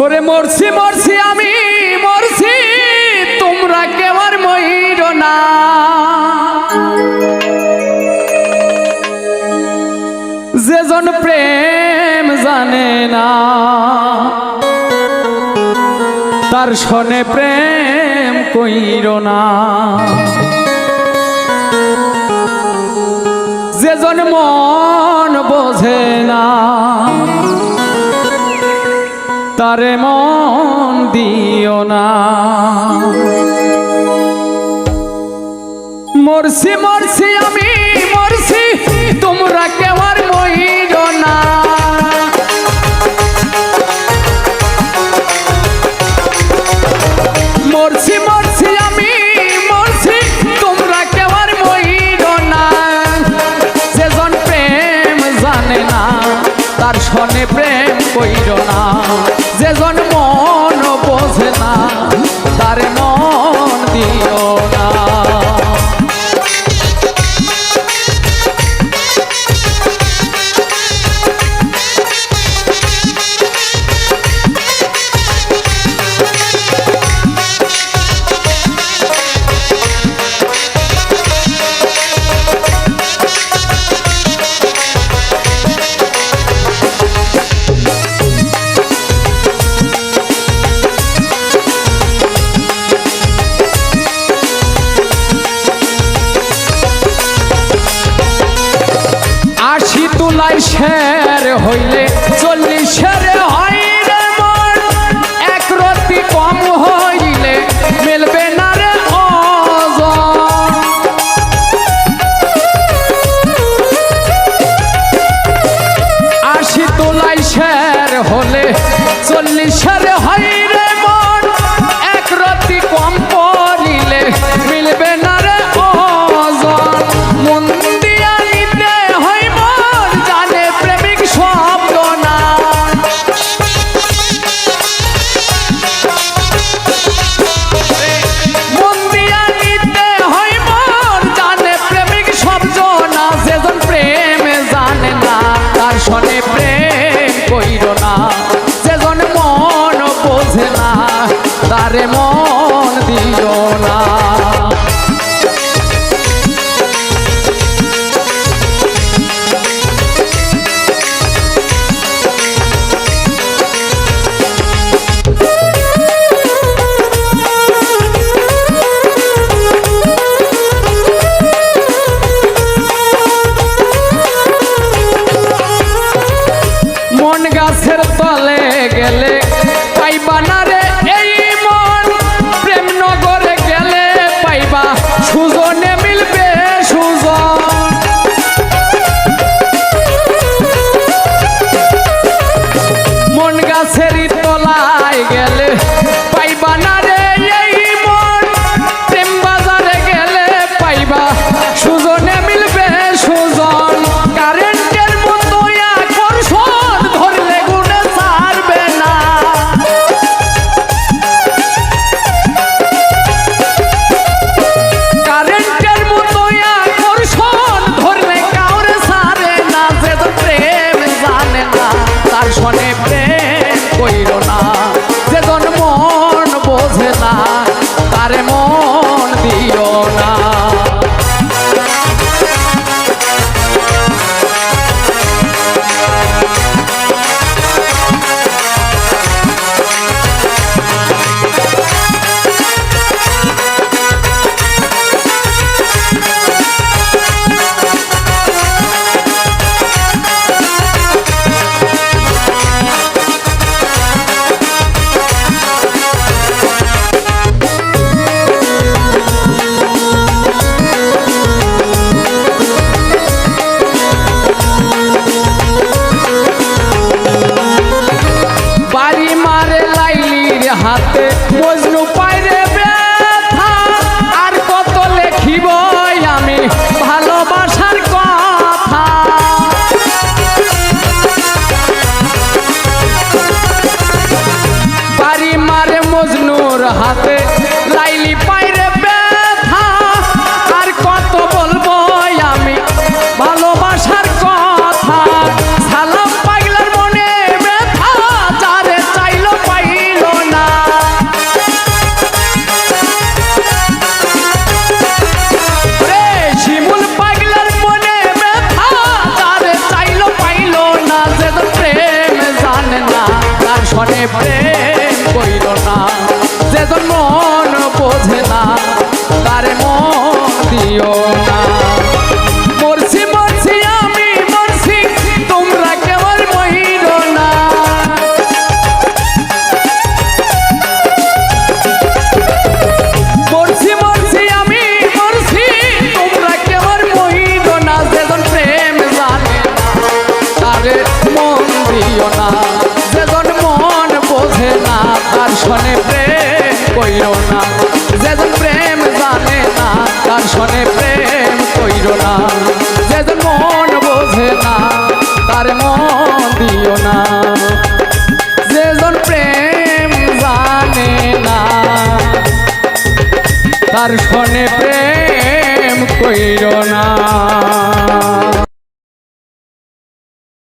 ওরে মরছি মরছি আমি মরছি, তোমরা কেউ আর মইর না। যেজন প্রেম জানে না তার শনে প্রেম কইর না। যেজন মন বোঝে না তারে মন দিও না। মরছি মরছি আমি মরছি, তোমরা কেউ আর মইর না। মরছি মরছি আমি মরছি, তোমরা কেউ আর মইর না। যেজন প্রেম জানে না তার শনে প্রেম কইর না। যেজন মন বোঝে না তার মন দিও না। শের হইলে 40 হয় রে মন, এক রতি কম হইলে মিলবে না রে ওজন। 80 তোলাই শের হলে 40 হয় রে মন, এক রতি কম পড়িলে মিলবে না রে ওজন। মন দিয়া নিতে হয় মন, জানে প্রেমিক শব্দ না। মন দিয়া নিতে হয় মন, জানে প্রেমিক শব্দ না। যেজন প্রেম জানে না তার শনে প্রেম কইর না। যেজন মন বোঝে না তারে মন দিও না। মন গাছের তলে গেলে পাইবা না রে এই মন, প্রেম নগরে গেলে পাইবা সুজনে মিলবে সুজন। মন গাছের তলায় গেলে পাইবা না রে এই মন, প্রেম বাজারে গেলে পাইবা সুজনে মিলবে সুজন। কারেন্টের মতো আকর্ষণ ধরলে গুণে ছাড়বে না। কারেন্টের মতো আকর্ষণ ধরলে কাউরে ছাড়ে না। যেজন প্রেম জানে না তার শনে প্রেম কইর না। যেজন মন বোঝে না তারে মন দিও না। বাড়ি মারে লাইলির হাতে মজনু পাইরে ব্যথা, আর কত লেখিব আমি ভালোবাসার কথা। বাড়ি মারে মজনুর হাতে লাইলি পাইরে ব্যথা, আর কত বলবো আমি ভালোবাসার কথা। সালাম পাগলার মনে ব্যথা, যারে চাইলো পাই মন দিও না। যেজন মন বোঝে না তার সনে প্রেম কইরো না। যেজন প্রেম জানে না তার সনে প্রেম কইরো না। যেজন মন বোঝে না তার মন দিও না। যেজন প্রেম জানে না তার সনে প্রেম কইরো না।